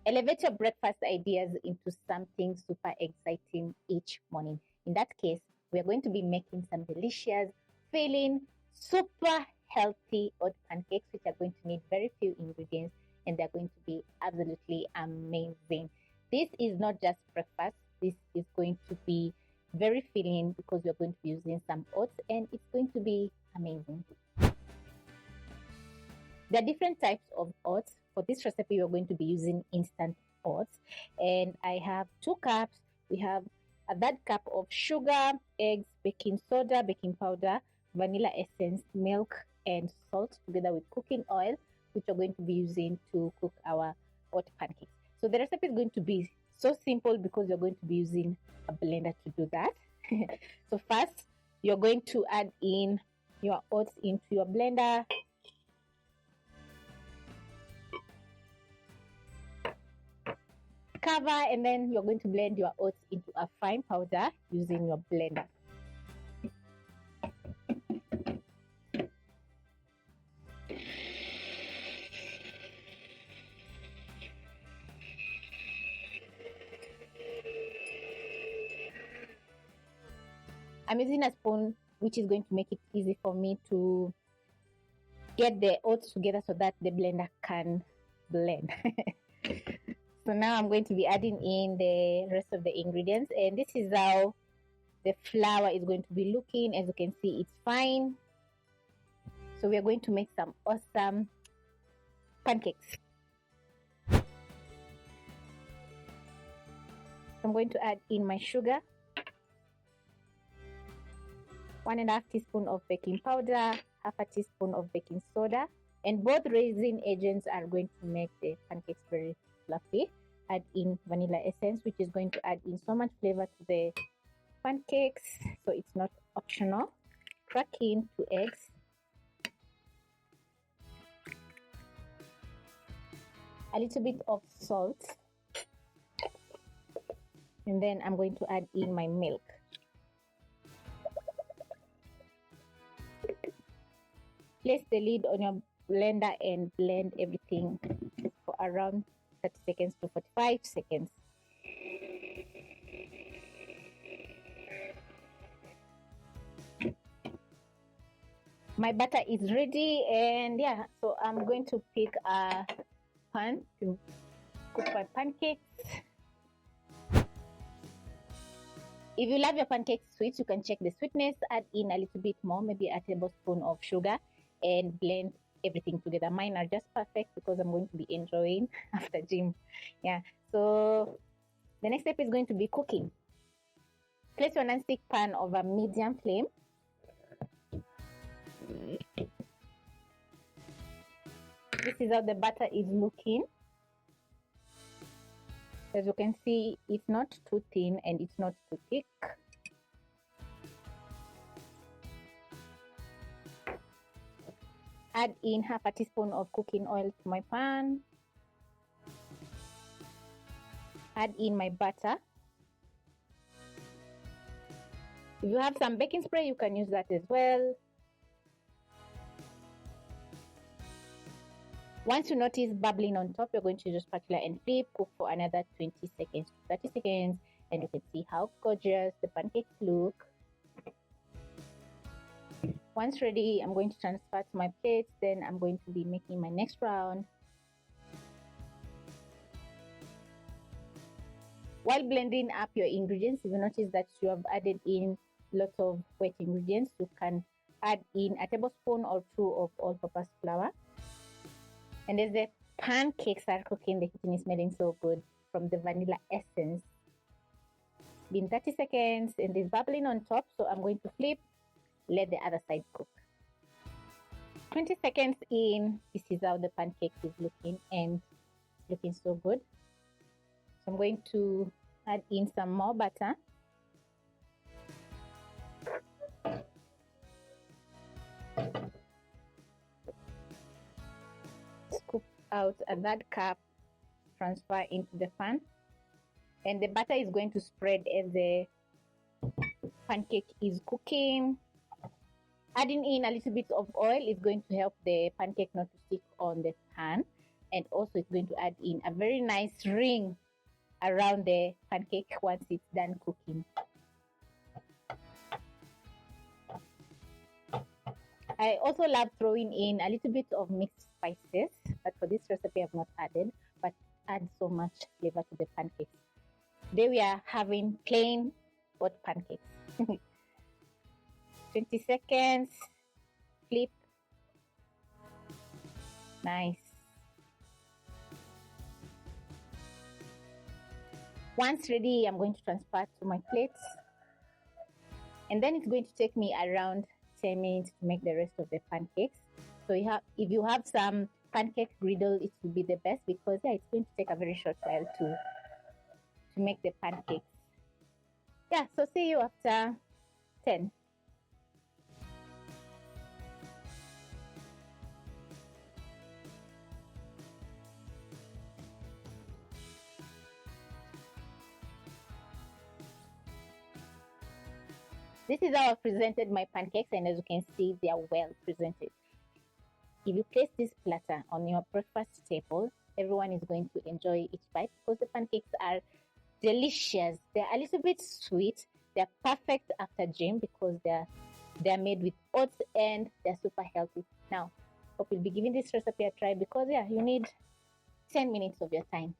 Elevate your breakfast ideas into something super exciting each morning. In that case, we are going to be making some delicious, filling, super healthy oat pancakes, which are going to need very few ingredients, and they're going to be absolutely amazing. This is not just breakfast. This is going to be very filling because we're going to be using some oats, and it's going to be amazing. There are different types of oats. For this recipe, we're going to be using instant oats, and I have 2 cups. We have a third cup of sugar, eggs, baking soda, baking powder, vanilla essence, milk, and salt, together with cooking oil, which we're going to be using to cook our oat pancakes. So the recipe is going to be so simple because you're going to be using a blender to do that. So first, you're going to add in your oats into your blender. Cover, and then you're going to blend your oats into a fine powder using your blender. I'm using a spoon, which is going to make it easy for me to get the oats together so that the blender can blend. So now I'm going to be adding in the rest of the ingredients, and this is how the flour is going to be looking. As you can see, it's fine. So we are going to make some awesome pancakes. So I'm going to add in my sugar, 1.5 teaspoon of baking powder, 1/2 teaspoon of baking soda, and both raising agents are going to make the pancakes very fluffy. Add in vanilla essence, which is going to add in so much flavor to the pancakes, so it's not optional. Crack in 2 eggs, a little bit of salt, and then I'm going to add in my milk. Place the lid on your blender and blend everything for around 30 seconds to 45 seconds. My butter is ready, and yeah, so I'm going to pick a pan to cook my pancakes. If you love your pancakes sweet, you can check the sweetness, add in a little bit more, maybe a tablespoon of sugar, and blend everything together. Mine are just perfect because I'm going to be enjoying after gym. Yeah, so the next step is going to be cooking. Place your non-stick pan over medium flame. This is how the butter is looking. As you can see, it's not too thin and it's not too thick. Add in 1/2 teaspoon of cooking oil to my pan. Add in my butter. If you have some baking spray, you can use that as well. Once you notice bubbling on top, you're going to use spatula and flip. Cook for another 20 seconds to 30 seconds, and you can see how gorgeous the pancakes look. Once ready, I'm going to transfer to my plate. Then I'm going to be making my next round. While blending up your ingredients, if you notice that you have added in lots of wet ingredients, you can add in a tablespoon or 2 of all-purpose flour. And as the pancakes are cooking, the kitchen is smelling so good from the vanilla essence. Been 30 seconds and it's bubbling on top, so I'm going to flip, let the other side cook. 20 seconds in, this is how the pancake is looking, and looking so good. So I'm going to add in some more butter. Scoop out a third cup, transfer into the pan, and the butter is going to spread as the pancake is cooking. Adding in a little bit of oil is going to help the pancake not to stick on the pan. and also it's going to add in a very nice ring around the pancake once it's done cooking. I also love throwing in a little bit of mixed spices, but for this recipe I've not added, but add so much flavor to the pancakes. Today we are having plain oat pancakes. 20 seconds, flip. Nice. Once ready, I'm going to transfer to my plates. And then it's going to take me around 10 minutes to make the rest of the pancakes. So if you have some pancake griddle, it will be the best, because it's going to take a very short while to make the pancakes. So see you after 10. This is how I presented my pancakes, and as you can see, they are well presented. If you place this platter on your breakfast table, everyone is going to enjoy each bite, because the pancakes are delicious. They're a little bit sweet. They're perfect after gym, because they're made with oats and they're super healthy. Now, hope you'll be giving this recipe a try, because you need 10 minutes of your time.